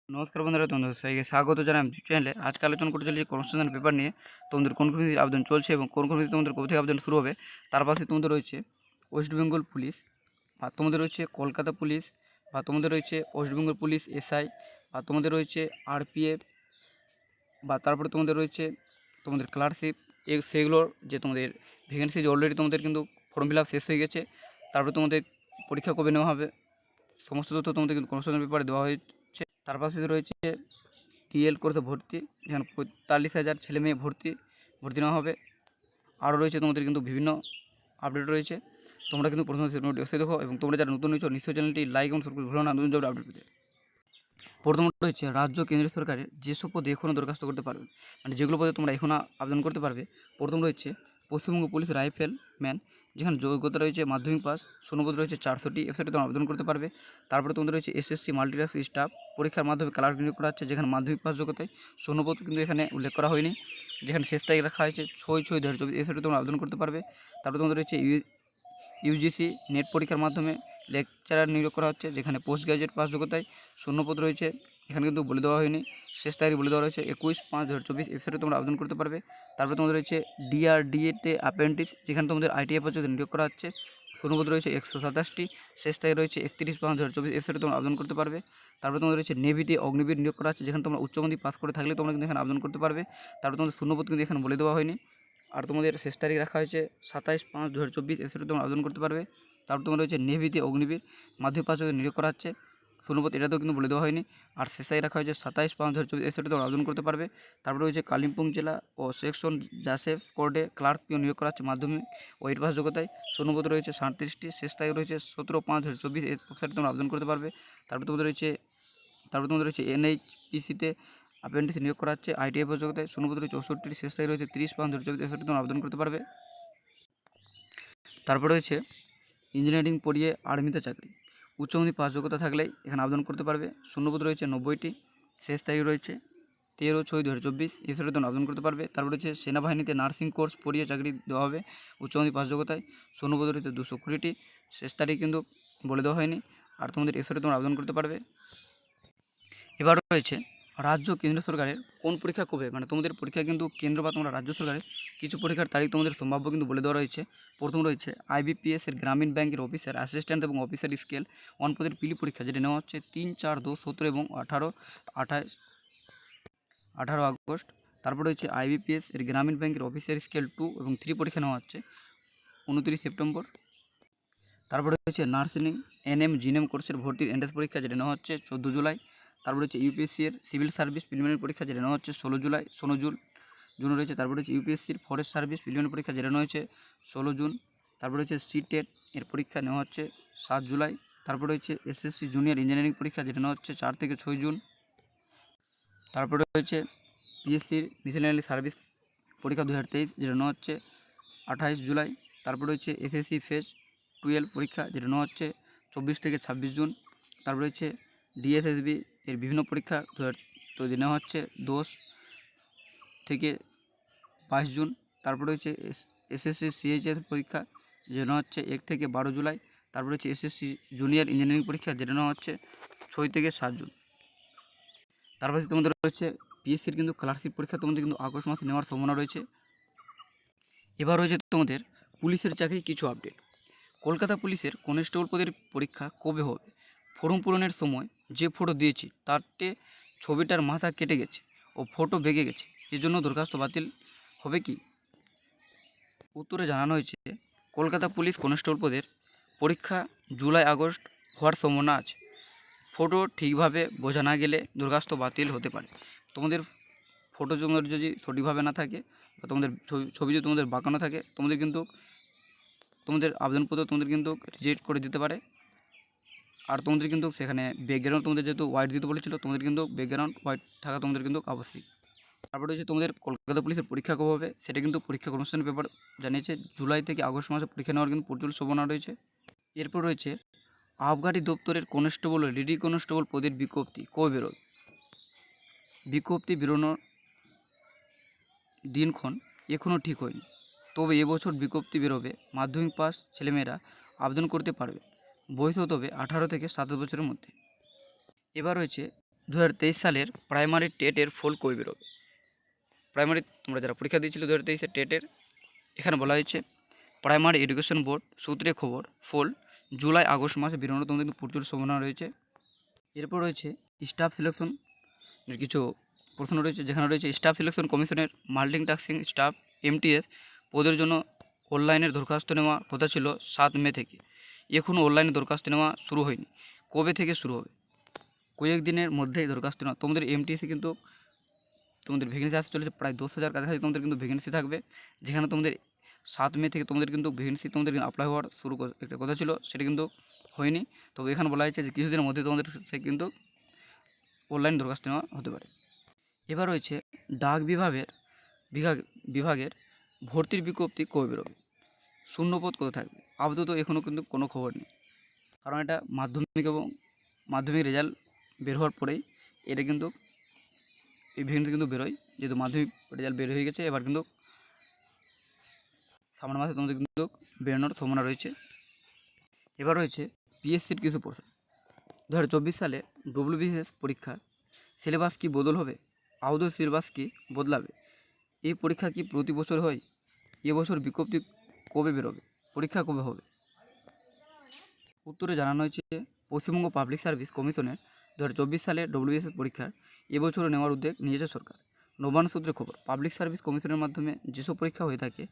নমস্কার বন্ধুরা, তোমাদের সবাইকে স্বাগত জানাই আমার চ্যানেলে। আজকে আলোচনা করতে চলেছি কর্মসংস্থান পেপার নিয়ে। তোমাদের কোন কোন ভিত্তিতে আবেদন চলছে এবং কোন কোন ভিত্তিতে তোমাদের কবে থেকে আবেদন শুরু হবে। তার পাশে তোমাদের রয়েছে ওয়েস্ট বেঙ্গল পুলিশ, বা তোমাদের রয়েছে কলকাতা পুলিশ, বা তোমাদের রয়েছে ওয়েস্ট বেঙ্গল পুলিশ এসআই, বা তোমাদের রয়েছে আরপিএফ, বা তারপরে তোমাদের রয়েছে তোমাদের ক্লার্কশিপ। সেগুলোর যে তোমাদের ভ্যাকেন্সি যে অলরেডি তোমাদের কিন্তু ফর্ম ফিল আপ শেষ হয়ে গেছে। তারপরে তোমাদের পরীক্ষা কবে নেওয়া হবে সমস্ত তথ্য তোমাদের কিন্তু কর্মসংস্থান পেপারে দেওয়া হয়েছে। তার পাশে রয়েছে টিএল কোর্সে ভর্তি, যেখানে 45,000 ছেলে মেয়ে ভর্তি নেওয়া হবে। আরও রয়েছে তোমাদের কিন্তু বিভিন্ন আপডেট রয়েছে। তোমরা কিন্তু প্রথমে অবশ্যই দেখো, এবং তোমরা যারা নতুন হয়েছো নিশ্চয়ই চ্যানেলটি লাইক এবং সাবস্ক্রাইব ভুলো না নতুন জব আপডেট পেতে। প্রথমত রয়েছে রাজ্য কেন্দ্রীয় সরকারের যেসব পদে এখনও দরখাস্ত করতে পারবে, মানে যেগুলো পদে তোমরা এখনও আবেদন করতে পারবে। প্রথম রয়েছে পশ্চিমবঙ্গ পুলিশ রাইফেলম্যান, যেখানে যোগ্যতা রয়েছে মাধ্যমিক পাস, শূন্যপদ রয়েছে 400টি, ওয়েবসাইটে তোমরা আবেদন করতে পারবে। তারপরে তোমাদের রয়েছে এসএসসি মাল্টিটাস্ক স্টাফ, পরীক্ষার মাধ্যমে ক্লার্ক নিয়োগ করা হচ্ছে, যেখানে মাধ্যমিক পাস যোগ্যতায়, শূন্যপদ কিন্তু এখানে উল্লেখ করা হয়নি, যেখানে শেষ তারিখ রাখা হয়েছে 6/6/2024, ওয়েবসাইটে তোমরা আবেদন করতে পারবে। তারপরে তোমাদের রয়েছে ইউজিসি নেট পরীক্ষার মাধ্যমে লেকচারার নিয়োগ করা হচ্ছে, যেখানে পোস্ট গ্রাজুয়েট পাস যোগ্যতায়, শূন্যপদ রয়েছে, এখানে কিন্তু বলে দেওয়া হয়নি, শেষ তারিখ বলে দেওয়া রয়েছে 21/5/2024, ওয়েবসাইটে তোমরা আবেদন করতে পারবে। তারপরে তোমাদের রয়েছে ডিআরডিএতে অ্যাপ্রেন্টিস, যেখানে তোমাদের আইটিআই পদ্ধতিতে নিয়োগ করা হচ্ছে, শূন্যপদ রয়েছে 127টি, শেষ তারিখ রয়েছে 31/5/2024, ওয়েবসাইটে তোমরা আবেদন করতে পারবে। তারপরে তোমাদের রয়েছে নেভিতে অগ্নিবীর নিয়োগ করা হচ্ছে, যেখানে তোমরা উচ্চমাধ্যমিক পাস করে থাকলে তোমরা কিন্তু এখানে আবেদন করতে পারবে। তারপরে তোমাদের শূন্যপদ কিন্তু এখানে বলে দেওয়া হয়নি, আর তোমাদের শেষ তারিখ রাখা হয়েছে 27/5/2024, ওয়েবসাইটে তোমরা আবেদন করতে পারবে। তারপর তোমার রয়েছে নেভিতে অগ্নিবীর মাধ্যমিক পাস নিয়োগ করা হচ্ছে, শূন্যপদ এটাতেও কিন্তু বলে দেওয়া হয়নি, আর শেষ তারিখ রাখা হয়েছে 27/5/2024, ওয়েবসাইটে তোমরা আবেদন করতে পারবে। তারপরে রয়েছে কালিম্পং জেলা ও সেকশন জাসেফ কোর্টে ক্লার্ক পিও নিয়োগ করা হচ্ছে মাধ্যমিক ও 8 পাস যোগ্যতায়, শূন্যপদ রয়েছে 37টি, শেষ তারিখ রয়েছে 17/5/2024, ওয়েবসাইটে তোমরা আবেদন করতে পারবে। তারপরে তোমাদের রয়েছে এনএইচপিসিতে অ্যাপ্রেন্টিস নিয়োগ করা হচ্ছে, আইটিআই পাস যোগ্যতায়, শূন্যপদ রয়েছে 64টি, শেষ তারিখ রয়েছে 30/5/2024, ওয়েবসাইটে তোমরা আবেদন করতে পারবে। তারপরে রয়েছে ইঞ্জিনিয়ারিং পড়িয়ে আর্মিতে চাকরি, উচ্চমাধ্যমিক পাস যোগ্যতা থাকলেই এখানে আবেদন করতে পারবে। শূন্যপদ রয়েছে 90টি, শেষ তারিখ রয়েছে 13/6/2024, এছাড়া তোমরা আবেদন করতে পারবে। তারপরে রয়েছে সেনাবাহিনীতে নার্সিং কোর্স পড়িয়ে চাকরি দেওয়া হবে উচ্চমাধ্যমিক পাস যোগ্যতায়, শূন্যপদ রয়েছে 220টি, শেষ তারিখ কিন্তু বলে দেওয়া হয়নি, আর তোমাদের এছাড়া তোমরা আবেদন করতে পারবে। এবার রয়েছে রাজ্য কেন্দ্র সরকারের কোন পরীক্ষা কবে, মানে তোমাদের পরীক্ষা কিন্তু কেন্দ্র বা তোমরা রাজ্য সরকারের কিছু পরীক্ষার তারিখ তোমাদের সম্ভাব্য কিন্তু বলে দেওয়া রয়েছে। প্রথম রয়েছে আইবিপিএস এর গ্রামীণ ব্যাংকের অফিসার অ্যাসিস্ট্যান্ট এবং অফিসার স্কেল 1 পদের পিলি পরীক্ষা, যেটা নেওয়া হচ্ছে 3/4/2017 এবং 18 আগস্ট। তারপর রয়েছে আইবিপিএস এর গ্রামীণ ব্যাংকের অফিসার স্কেল 2 এবং 3 পরীক্ষা নেওয়া হচ্ছে 29 সেপ্টেম্বর। তারপরে রয়েছে নার্সিং এনএম জিএনএম কোর্সের ভর্তির এন্ট্রান্স পরীক্ষা, যেটা নেওয়া হচ্ছে 14 জুলাই। তারপরে হচ্ছে ইউপিএসসি এর সিভিল সার্ভিস প্রিলিমিনারি পরীক্ষা, যেটা নেওয়া হচ্ছে 16 জুন রয়েছে। তারপরে হচ্ছে ইউপিএসসির ফরেস্ট সার্ভিস প্রিলিমিনারি পরীক্ষা, যেটা নেওয়া হচ্ছে 16 জুন। তারপরে হচ্ছে সিটেট এর পরীক্ষা নেওয়া হচ্ছে 7 জুলাই। তারপরে রয়েছে এসএসসি জুনিয়র ইঞ্জিনিয়ারিং পরীক্ষা, যেটা নেওয়া হচ্ছে 4 থেকে 6 জুন। তারপরে রয়েছে পিএসসির মিসেলারি সার্ভিস পরীক্ষা 2023, যেটা নেওয়া হচ্ছে 28 জুলাই। তারপর রয়েছে এসএসসি ফেজ 12 পরীক্ষা, যেটা নেওয়া হচ্ছে 24 থেকে 26 জুন। তারপর রয়েছে ডিএসএসবি এর বিভিন্ন পরীক্ষা নেওয়া হচ্ছে 10 থেকে 22 জুন। তারপর রয়েছে এসএসসি সিএইচএস পরীক্ষা, যেটা নেওয়া হচ্ছে 1 থেকে 12 জুলাই। তারপর রয়েছে এসএসসি জুনিয়র ইঞ্জিনিয়ারিং পরীক্ষা, যেটা নেওয়া হচ্ছে 6 থেকে 7 জুন। তারপরে তোমাদের রয়েছে পিএসসির কিন্তু ক্লার্কশিপ পরীক্ষা তোমাদের কিন্তু আগস্ট মাসে নেওয়ার সম্ভাবনা রয়েছে। এবার রয়েছে তোমাদের পুলিশের চাকরি কিছু আপডেট। কলকাতা পুলিশের কনস্টেবল পদের পরীক্ষা কবে হবে? ফর্ম পূরণের সময় যে ফটো দিয়েছি তাতে ছবিটার মাথা কেটে গেছে ও ফটো বেঁকে গেছে, এজন্য দরখাস্ত বাতিল হবে কি? উত্তরে জানানো হয়েছে কলকাতা পুলিশ কনস্টেবল পদের পরীক্ষা জুলাই আগস্ট হওয়ার সম্ভাবনা আছে। ফটো ঠিকভাবে বোঝা না গেলে দরখাস্ত বাতিল হতে পারে। তোমাদের ফটো তোমাদের যদি সঠিকভাবে না থাকে বা তোমাদের ছবি যদি তোমাদের বাঁকানো থাকে, তোমাদের আবেদনপত্র তোমাদের কিন্তু রিজেক্ট করে দিতে পারে। আর তোমাদের কিন্তু সেখানে ব্যাকগ্রাউন্ড তোমাদের যেহেতু হোয়াইট দিতে বলেছিল, তোমাদের কিন্তু ব্যাকগ্রাউন্ড হোয়াইট থাকা তোমাদের কিন্তু আবশ্যিক। তারপরে হচ্ছে তোমাদের কলকাতা পুলিশের পরীক্ষা কবে হবে, সেটা কিন্তু পরীক্ষা কমিশন পেপার জানিয়েছে জুলাই থেকে আগস্ট মাসে পরীক্ষা নেওয়ার কিন্তু প্রচুর সম্ভাবনা রয়েছে। এরপর রয়েছে আবগারি দপ্তরের কনস্টেবল ও লেডি কনস্টেবল পদের বিজ্ঞপ্তি কবে বেরোয়? বিজ্ঞপ্তি বেরোনোর দিনক্ষণ এখনও ঠিক হয়নি, তবে এবছর বিজ্ঞপ্তি বেরোবে। মাধ্যমিক পাস ছেলেমেয়েরা আবেদন করতে পারবে, বয়স হতে হবে 18 থেকে 27 বছরের মধ্যে। এবার রয়েছে 2023 সালের প্রাইমারি টেটের ফল কবে বেরোবে? প্রাইমারি তোমরা যারা পরীক্ষা দিয়েছিলে 2023 টেটের, এখানে বলা হয়েছে প্রাইমারি এডুকেশন বোর্ড সূত্রে খবর ফল জুলাই আগস্ট মাসে বেরোনোর তোমাদের কিন্তু প্রচুর সম্ভাবনা রয়েছে। এরপর রয়েছে স্টাফ সিলেকশন কিছু প্রশ্ন রয়েছে, যেখানে রয়েছে স্টাফ সিলেকশন কমিশনের মাল্টিটাস্কিং স্টাফ MTS পদের জন্য অনলাইনের দরখাস্ত নেওয়া কথা ছিল 7 মে থেকে, এখনও অনলাইনে দরখাস্ত নেওয়া শুরু হয়নি। কবে থেকে শুরু হবে? কয়েকদিনের মধ্যেই দরখাস্ত নেওয়া। তোমাদের MTSে কিন্তু তোমাদের ভ্যাকেন্সি আসতে চলেছে প্রায় 10,000 কাছাকাছি তোমাদের কিন্তু ভ্যাকেন্সি থাকবে, যেখানে তোমাদের 7 মে থেকে তোমাদের কিন্তু ভ্যাকেন্সি তোমাদের অ্যাপ্লাই হওয়ার একটা কথা ছিল, সেটা কিন্তু হয়নি। তবে এখানে বলা হয়েছে যে কিছুদিনের মধ্যে তোমাদের সে কিন্তু অনলাইন দরখাস্ত নেওয়া হতে পারে। এবার রয়েছে ডাক বিভাগের ভর্তির বিজ্ঞপ্তি কবে বেরোবে? শূন্যপদ কত থাকবে? আপাতত এখনও কিন্তু কোনো খবর নেই, কারণ এটা মাধ্যমিক রেজাল্ট বের হওয়ার পরেই এটা কিন্তু এই ভ্যাকেন্সি কিন্তু বেরোয়, যেহেতু মাধ্যমিক রেজাল্ট বের হয়ে গেছে, এবার কিন্তু সামনের মাসে তোমাদের কিন্তু বেরোনোর সম্ভাবনা রয়েছে। এবার রয়েছে PSCর কিছু প্রশ্ন। 2024 সালে WBCS পরীক্ষার সিলেবাস কি বদল হবে? আদৌ সিলেবাস কি বদলাবে? এই পরীক্ষা কি প্রতি বছর হয়? এবছর বিজ্ঞপ্তি কবে বেরোবে? পরীক্ষা কবে হবে? উত্তরে জানানো হয়েছে পশ্চিমবঙ্গ পাবলিক সার্ভিস কমিশনের 2024 সালে WBCS পরীক্ষার এবছরও নেওয়ার উদ্যোগ নিয়েছে সরকার। নবান্ন সূত্রে খবর, পাবলিক সার্ভিস কমিশনের মাধ্যমে যেসব পরীক্ষা হয়ে থাকে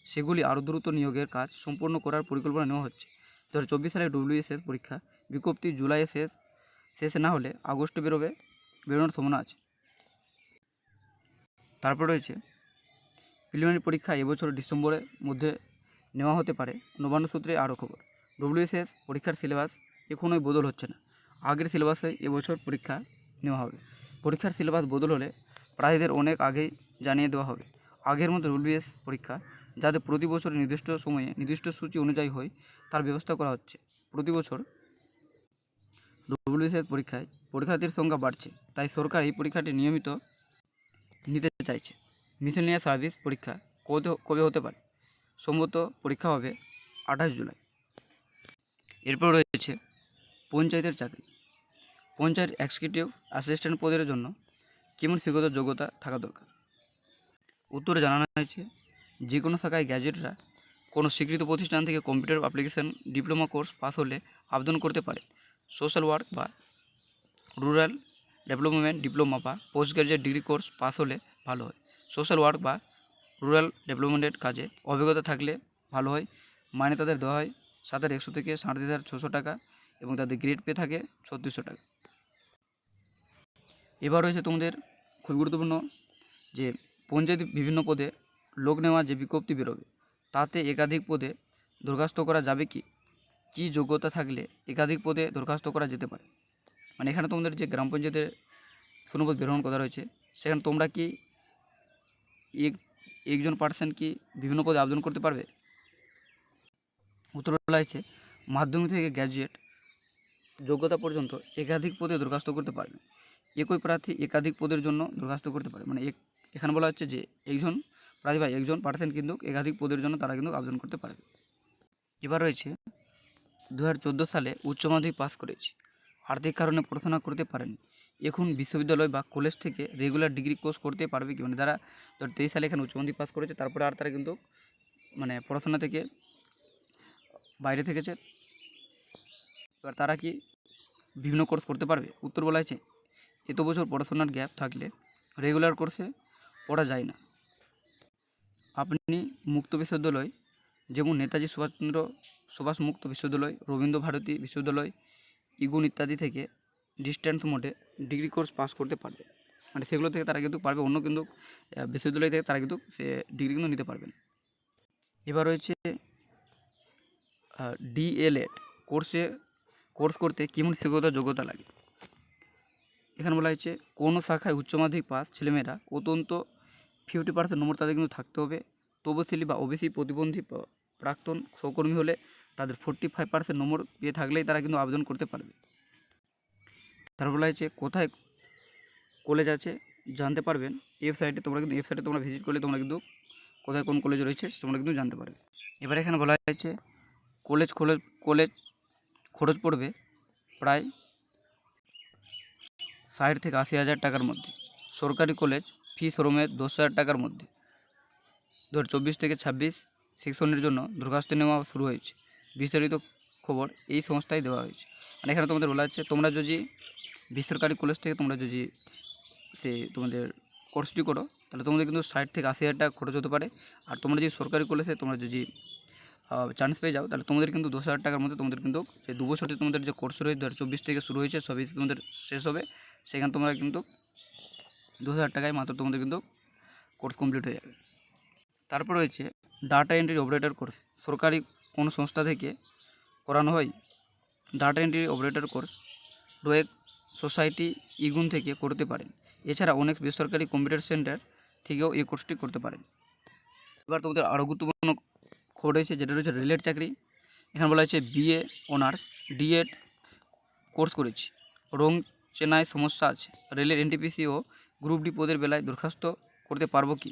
সেগুলি আরও দ্রুত নিয়োগের কাজ সম্পূর্ণ করার পরিকল্পনা নেওয়া হচ্ছে। 2024 সালে WBCS পরীক্ষা বিজ্ঞপ্তি জুলাই শেষে না হলে আগস্টে বেরোনোর সম্ভাবনা আছে। তারপর রয়েছে প্রিলিমিনারি পরীক্ষা এবছর ডিসেম্বরের মধ্যে নেওয়া হতে পারে। নবান্ন সূত্রে আরও খবর, WBCS পরীক্ষার সিলেবাস এখনোই বদল হচ্ছে না, আগের সিলেবাসে এবছর পরীক্ষা নেওয়া হবে। পরীক্ষার সিলেবাস বদল হলে প্রার্থীদের অনেক আগেই জানিয়ে দেওয়া হবে। আগের মতো WBCS পরীক্ষা যাতে প্রতি বছর নির্দিষ্ট সময়ে নির্দিষ্ট সূচি অনুযায়ী হয় তার ব্যবস্থা করা হচ্ছে। প্রতি বছর WBCS পরীক্ষায় পরীক্ষার্থীর সংখ্যা বাড়ছে, তাই সরকার এই পরীক্ষাটি নিয়মিত নিতে চাইছে। মিসেলিনিয়াস সার্ভিস পরীক্ষা কবে হতে পারে? সম্ভবত পরীক্ষা হবে 28 জুলাই। এরপর রয়েছে পঞ্চায়েতের চাকরি। পঞ্চায়েত এক্সিকিউটিভ অ্যাসিস্ট্যান্ট পদের জন্য কেমন শিক্ষাগত যোগ্যতা থাকা দরকার? উত্তরে জানানো হয়েছে যে কোনো শাখায় গ্র্যাজুয়েটরা কোনো স্বীকৃত প্রতিষ্ঠান থেকে computer application diploma course pass হলে আবেদন করতে পারে। সোশ্যাল ওয়ার্ক বা রুরাল ডেভেলপমেন্ট ডিপ্লোমা বা post graduate degree course pass হলে ভালো হয়। সোশ্যাল ওয়ার্ক বা রুরাল ডেভেলপমেন্টের কাজে অভিজ্ঞতা থাকলে ভালো হয়। মাইনে তাদের দেওয়া হয় 7,100 থেকে 37,600 টাকা এবং তাদের গ্রেড পে থাকে 3600 টাকা। এবার রয়েছে তোমাদের খুব গুরুত্বপূর্ণ যে পঞ্চায়েত বিভিন্ন পদে লোক নেওয়া যে বিজ্ঞপ্তি বেরোবে, তাতে একাধিক পদে দরখাস্ত করা যাবে কি? কী যোগ্যতা থাকলে একাধিক পদে দরখাস্ত করা যেতে পারে? মানে এখানে তোমাদের যে গ্রাম পঞ্চায়েতের শূন্যপদ বেরোনোর কথা রয়েছে, সেখানে তোমরা কি একজন পার্সন কি বিভিন্ন পদে আবেদন করতে পারবে? উত্তর বলা হয়েছে মাধ্যমিক থেকে গ্র্যাজুয়েট যোগ্যতা পর্যন্ত একাধিক পদে দরখাস্ত করতে পারবে। একই প্রার্থী একাধিক পদের জন্য দরখাস্ত করতে পারে। মানে এখানে বলা হচ্ছে যে একজন প্রার্থী বা একজন পার্সন কিন্তু একাধিক পদের জন্য তারা কিন্তু আবেদন করতে পারবে। এবার রয়েছে 2014 সালে উচ্চ মাধ্যমিক পাস করেছি, আর্থিক কারণে পড়াশোনা করতে পারেনি, এখন বিশ্ববিদ্যালয় বা কলেজ থেকে রেগুলার ডিগ্রি কোর্স করতে পারবে কি? মানে যারা 2023 সালে এখানে উচ্চ মাধ্যমিক পাস করেছে, তারপরে আর তারা কিন্তু মানে পড়াশোনা থেকে বাইরে থেকেছে, এবার তারা কি বিভিন্ন কোর্স করতে পারবে? উত্তর বলা হয়েছে এত বছর পড়াশোনার গ্যাপ থাকলে রেগুলার কোর্সে পড়া যায় না। আপনি মুক্ত বিশ্ববিদ্যালয় যেমন নেতাজি সুভাষ মুক্ত বিশ্ববিদ্যালয়, রবীন্দ্র ভারতী বিশ্ববিদ্যালয়, ইগুন ইত্যাদি থেকে ডিস্ট্যান্স মোডে ডিগ্রি কোর্স পাস করতে পারবে। মানে সেগুলো থেকে তারা কিন্তু পারবে, অন্য কিন্তু বিশ্ববিদ্যালয় থেকে তারা কিন্তু সে ডিগ্রি কিন্তু নিতে পারবেন। এবার রয়েছে DLED কোর্স করতে কেমন শিক্ষাগত যোগ্যতা লাগে? এখানে বলা হয়েছে কোনো শাখায় উচ্চ মাধ্যমিক পাস ছেলেমেয়েরা অত্যন্ত 50% নম্বর তাদের কিন্তু থাকতে হবে। তপশিলি বা ওবিসি প্রতিবন্ধী প্রাক্তন সহকর্মী হলে তাদের 45% নম্বর পেয়ে থাকলেই তারা কিন্তু আবেদন করতে পারবে। তারপর বলা হয়েছে কোথায় কলেজ আছে জানতে পারবেন ওয়েবসাইটে, তোমরা ভিজিট করলে তোমরা কিন্তু কোথায় কোন কলেজ রয়েছে তোমরা কিন্তু জানতে পারবে। এবার এখানে বলা হয়েছে কলেজ খরচ পড়বে প্রায় 60 থেকে 80,000 টাকার মধ্যে। সরকারি কলেজ ফি শ্রমের 10,000 টাকার মধ্যে। 2024 থেকে 26 সেকশনের জন্য দরখাস্ত নেওয়া শুরু হয়েছে। বিস্তারিত খবর এই সংস্থায় দেওয়া হয়েছে। মানে এখানে তোমাদের বলা হচ্ছে তোমরা যদি বেসরকারি কলেজ থেকে তোমরা যদি তোমাদের কোর্সটি করো তাহলে তোমাদের কিন্তু 60 থেকে 80,000 টাকা খরচ হতে পারে। আর তোমরা যদি সরকারি কলেজে তোমরা যদি চান্স পেয়ে যাও তাহলে তোমাদের কিন্তু 10,000 টাকার মধ্যে তোমাদের কিন্তু যে 2 বছরের তোমাদের যে কোর্স রয়েছে 2024 থেকে শুরু হয়েছে সবই তোমাদের শেষ হবে। সেখানে তোমরা কিন্তু 2,000 টাকায় মাত্র তোমাদের কিন্তু কোর্স কমপ্লিট হয়ে যাবে। তারপর রয়েছে ডাটা এন্ট্রি অপারেটর কোর্স। সরকারি কোনো সংস্থা থেকে করানো হয়। ডাটা এন্ট্রি অপারেটর কোর্স রোয়েক সোসাইটি ইগুন থেকে করতে পারেন। এছাড়া অনেক বেসরকারি কম্পিউটার সেন্টার থেকেও এই কোর্সটি করতে পারেন। এবার তোমাদের আরও গুরুত্বপূর্ণ খবর রয়েছে যেটা রয়েছে রেলের চাকরি। এখানে বলা হয়েছে বিএ অনার্স ডিএড কোর্স করেছি, রং চেনায় সমস্যা আছে, রেলের এনটিপিসি ও গ্রুপ ডি পদের বেলায় দরখাস্ত করতে পারবো কি?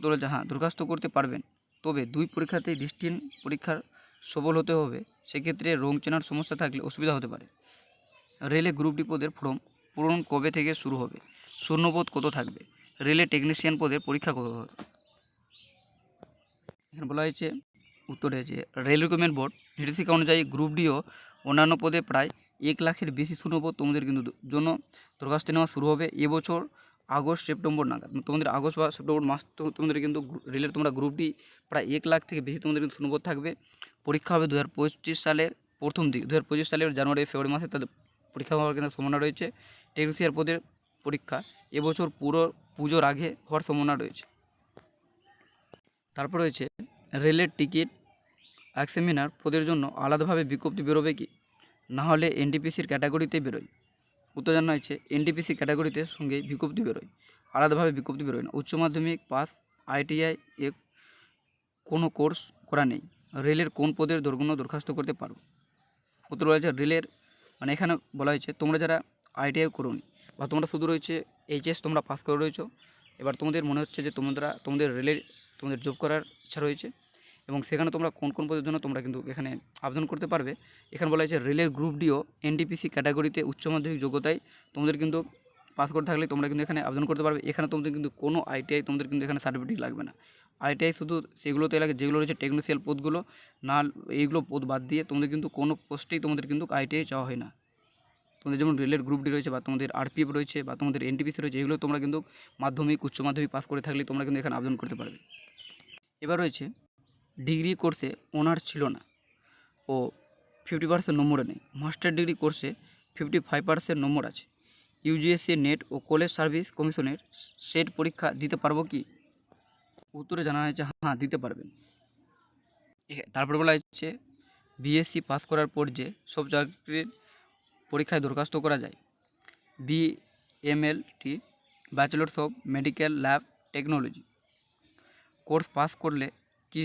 তো বলেছে হ্যাঁ দরখাস্ত করতে পারবেন, তবে 2 পরীক্ষাতেই ডিস্টিন পরীক্ষার সফল হতে হবে। সেক্ষেত্রে রং চেনার সমস্যা থাকলে অসুবিধা হতে পারে। রেলে গ্রুপ ডি পদের ফর্ম পূরণ কবে থেকে শুরু হবে? শূন্যপদ কত থাকবে? রেলে টেকনিশিয়ান পদের পরীক্ষা কবে হবে? এখানে বলা হয়েছে উত্তরে যে রেল রিক্রুটমেন্ট বোর্ড নির্দেশিকা অনুযায়ী গ্রুপ ডি ও অন্যান্য পদে প্রায় 1 লাখের বেশি শূন্যপদ তোমাদের কিন্তু জন্য দরখাস্ত নেওয়া শুরু হবে এবছর আগস্ট সেপ্টেম্বর নাগাদ। তোমাদের আগস্ট বা সেপ্টেম্বর মাস তো তোমাদের কিন্তু রেলের তোমরা গ্রুপ ডি প্রায় 1 লাখ থেকে বেশি তোমাদের কিন্তু শূন্যপদ থাকবে। পরীক্ষা হবে 2025 সালের প্রথম দিক, 2025 সালের জানুয়ারি ফেব্রুয়ারি মাসে তাদের পরীক্ষা হওয়ার কিন্তু সম্ভাবনা রয়েছে। টেকনিশিয়ান পদের পরীক্ষা এবছর পুজোর আগে হওয়ার সম্ভাবনা রয়েছে। তারপর রয়েছে রেলের টিকিট এক্সামিনার পদের জন্য আলাদাভাবে বিজ্ঞপ্তি বেরোবে কি? না হলে এনটিপিসির ক্যাটাগরিতে বেরোয়। উত্তর জানা হয়েছে এনটিপিসি ক্যাটাগরিতে সঙ্গে বিজ্ঞপ্তি বেরোয়, আলাদাভাবে বিজ্ঞপ্তি বেরোয় না। উচ্চ মাধ্যমিক পাস আইটিআই এ কোনো কোর্স করা নেই। রেলের কোন পদের জন্য দরখাস্ত করতে পারো? উত্তর বলা হয়েছে রেলের মানে এখানে বলা হয়েছে তোমরা যারা আইটিআই করোনি বা তোমরা শুধু রয়েছে এইচএস তোমরা পাস করে রয়েছো, এবার তোমাদের মনে হচ্ছে যে তোমাদের রেলের তোমাদের জব করার ইচ্ছা রয়েছে এবং সেখানে তোমরা কোন কোন পদের জন্য তোমরা কিন্তু এখানে আবেদন করতে পারবে। এখানে বলা হয়েছে রেলের গ্রুপ ডিও এনটিপিসি ক্যাটাগরিতে উচ্চ মাধ্যমিক যোগ্যতায় তোমাদের কিন্তু পাস করে থাকলে তোমরা কিন্তু এখানে আবেদন করতে পারবে। এখানে তোমাদের কিন্তু কোনো আইটিআই তোমাদের কিন্তু এখানে সার্টিফিকেট লাগবে না। আইটিআই শুধু সেগুলোতে লাগে যেগুলো রয়েছে টেকনিশিয়াল পদগুলো, না এইগুলো পদ বাদ দিয়ে তোমাদের কিন্তু কোনো পোস্টেই তোমাদের কিন্তু আইটিআই চাওয়া হয় না। তোমাদের যেমন রেলের গ্রুপ ডি রয়েছে বা তোমাদের আরপিএফ রয়েছে বা তোমাদের এনটিপিসি রয়েছে, এগুলো তোমরা কিন্তু মাধ্যমিক উচ্চ মাধ্যমিক পাস করে থাকলে তোমরা কিন্তু এখানে আবেদন করতে পারবে। এবার রয়েছে ডিগ্রি কোর্সে অনার্স ছিল না ও 50% নম্বরে নেই, মাস্টার ডিগ্রি কোর্সে 55% নম্বর আছে। ইউজিএসসি নেট ও কলেজ সার্ভিস কমিশনের সেট পরীক্ষা দিতে পারবো কি? উত্তরে জানা হয়েছে হ্যাঁ দিতে পারবেন। তারপর বলা হচ্ছে বিএসসি পাস করার পর যে সব চাকরির পরীক্ষায় দরখাস্ত করা যায়। BMLT bachelors of medical lab technology course pass করলে কি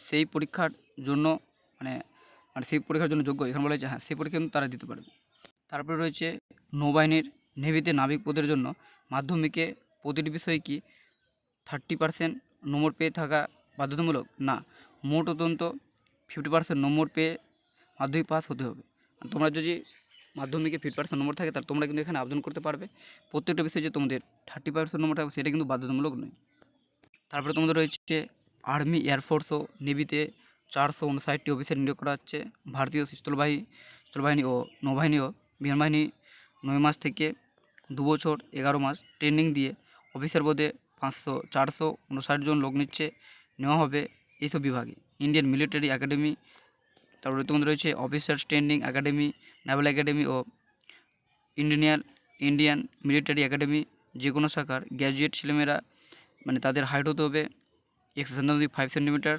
সেই পরীক্ষার জন্য মানে মানে সেই পরীক্ষার জন্য যোগ্য? এখানে বলা হয়েছে হ্যাঁ সেই পরীক্ষা কিন্তু তারা দিতে পারবে। তারপরে রয়েছে নৌবাহিনীর নেভিতে নাবিক পদের জন্য মাধ্যমিকে প্রতিটি বিষয়ে কি 30% নম্বর পেয়ে থাকা বাধ্যতামূলক? না, মোট অন্তত 50% নম্বর পেয়ে মাধ্যমিক পাস হতে হবে। তোমরা যদি মাধ্যমিকে 50% নম্বর থাকে তাহলে তোমরা কিন্তু এখানে আবেদন করতে পারবে। প্রত্যেকটা বিষয়ে যে তোমাদের 30% নম্বর থাকবে সেটা কিন্তু বাধ্যতামূলক নয়। তারপরে তোমাদের রয়েছে আর্মি এয়ারফোর্স ও নেভিতে 459টি অফিসার নিয়োগ করা হচ্ছে। ভারতীয় স্থলবাহিনী ও নৌবাহিনী ও বিমান বাহিনী 9 মাস থেকে 2 বছর 11 মাস ট্রেনিং দিয়ে অফিসার পদে 459 জন লোক নেওয়া হবে এইসব বিভাগে। ইন্ডিয়ান মিলিটারি একাডেমি, তারপরে তোমাদের রয়েছে officers training academy, naval academy ও ইন্ডিয়ান মিলিটারি একাডেমি। যে কোনো শাখার গ্র্যাজুয়েট ছেলেমেয়েরা মানে তাদের হাইট হতে হবে 1.5 সেন্টিমিটার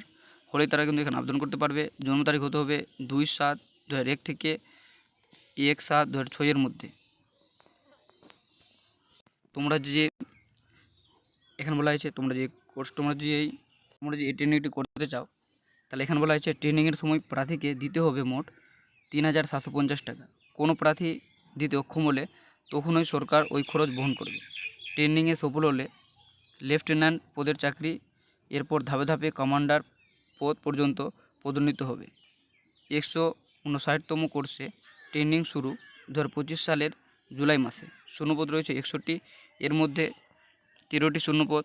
হলেই তারা কিন্তু এখানে আবেদন করতে পারবে। জন্ম তারিখ হতে হবে 2/7/2001 থেকে 1/7/2006 এর মধ্যে। তোমরা যে এখানে বলা হয়েছে তোমরা যে এই ট্রেনিংটি করতে চাও তাহলে এখানে বলা হয়েছে ট্রেনিংয়ের সময় প্রার্থীকে দিতে হবে মোট 3,750 টাকা। কোনো প্রার্থী দিতে অক্ষম হলে তখনই সরকার ওই খরচ বহন করবে। ট্রেনিংয়ে সফল হলে লেফটেন্যান্ট পদের চাকরি, এরপর ধাপে ধাপে কমান্ডার পদ পর্যন্ত পদোন্নতি হবে। 159তম কোর্সে ট্রেনিং শুরু 2025 সালের জুলাই মাসে। শূন্যপদ রয়েছে 61, এর মধ্যে 13টি শূন্যপদ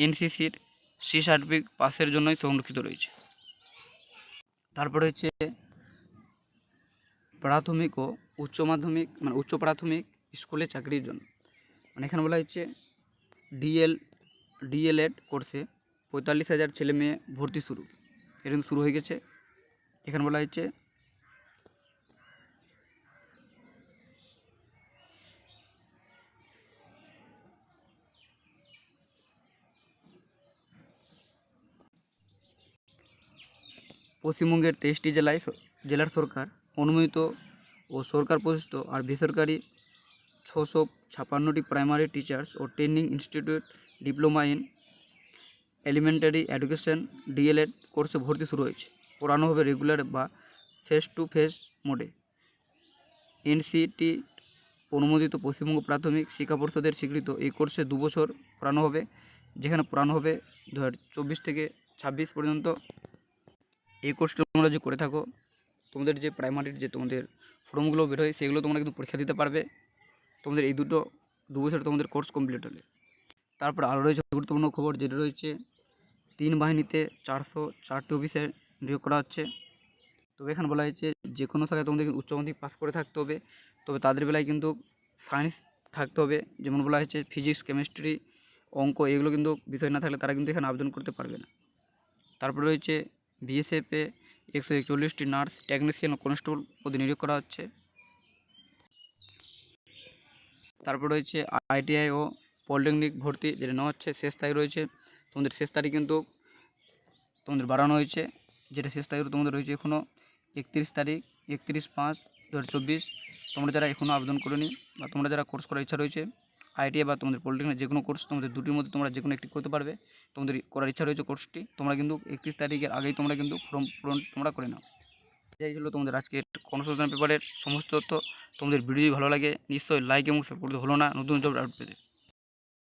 এনসিসির সি সার্টিফিকেট পাসের জন্যই সংরক্ষিত রয়েছে। তারপরে হচ্ছে প্রাথমিক ও উচ্চ মাধ্যমিক মানে উচ্চ প্রাথমিক স্কুলে চাকরির জন্য, মানে এখানে বলা হচ্ছে ডিএলএড কোর্সে 45,000 ছেলে মেয়ে ভর্তি শুরু, এটা কিন্তু শুরু হয়ে গেছে। এখানে বলা হচ্ছে পশ্চিমবঙ্গের 23টি জেলার সরকার অনুমোদিত ও সরকার প্রতিষ্ঠিত আর বেসরকারি 656টি প্রাইমারি টিচার্স ও training institute diploma in elementary education DElEd কোর্সে ভর্তি শুরু হয়েছে। পড়ানো হবে রেগুলার বা ফেস টু ফেস মোডে। এনসিটি অনুমোদিত পশ্চিমবঙ্গ প্রাথমিক শিক্ষা পর্ষদের স্বীকৃত এই কোর্সে 2 বছর পড়ানো হবে, যেখানে পড়ানো হবে 2024 থেকে 26 পর্যন্ত। এই কোর্সটা তোমরা যে করে থাকো, তোমাদের যে প্রাইমারির যে তোমাদের ফর্মগুলো বেরোয় সেগুলো তোমরা কিন্তু পরীক্ষা দিতে পারবে তোমাদের এই 2 বছর তোমাদের কোর্স কমপ্লিট হলে। তারপর আরও রয়েছে গুরুত্বপূর্ণ খবর, যেটা রয়েছে 3 বাহিনীতে 404টি অফিসার নিয়োগ করা হচ্ছে। তবে এখানে বলা হয়েছে যে কোনো শাখায় তোমাদের উচ্চ মাধ্যমিক পাস করে থাকতে হবে, তবে তাদের বেলায় কিন্তু সায়েন্স থাকতে হবে। যেমন বলা হয়েছে ফিজিক্স, কেমিস্ট্রি, অঙ্ক এগুলো কিন্তু বিষয় না থাকলে তারা কিন্তু এখানে আবেদন করতে পারবে না। তারপরে রয়েছে বিএসএফে 141টি নার্স, টেকনিশিয়ান ও কনস্টেবল পদে নিয়োগ করা হচ্ছে। তারপর রয়েছে আইটিআই ও পলিটেকনিক ভর্তি, যেটা নেওয়া হচ্ছে। শেষ তারিখ রয়েছে তোমাদের, শেষ তারিখ কিন্তু তোমাদের বাড়ানো হয়েছে, যেটা শেষ তারিখ তোমাদের রয়েছে এখনও 31 তারিখ, 31/5/2024। তোমরা যারা এখনও আবেদন করোনি বা তোমরা যারা কোর্স করার ইচ্ছা রয়েছে আইটিআই বা তোমাদের পলিটেকনিক যে কোনো কোর্স, তোমাদের দুটির মধ্যে তোমরা যে কোনো একটি করতে পারবে। তোমাদের করার ইচ্ছা রয়েছে কোর্সটি, তোমরা কিন্তু 31 তারিখের আগেই তোমরা কিন্তু ফর্ম পূরণ তোমরা করে নাও। এই ছিল তোমাদের আজকের কনস্ট্রাকশন পেপারের সমস্ত তথ্য। তোমাদের ভিডিও যদি ভালো লাগে নিশ্চয়ই লাইক এবং সাপোর্ট হলো না নতুন জব আপডেট পেতে।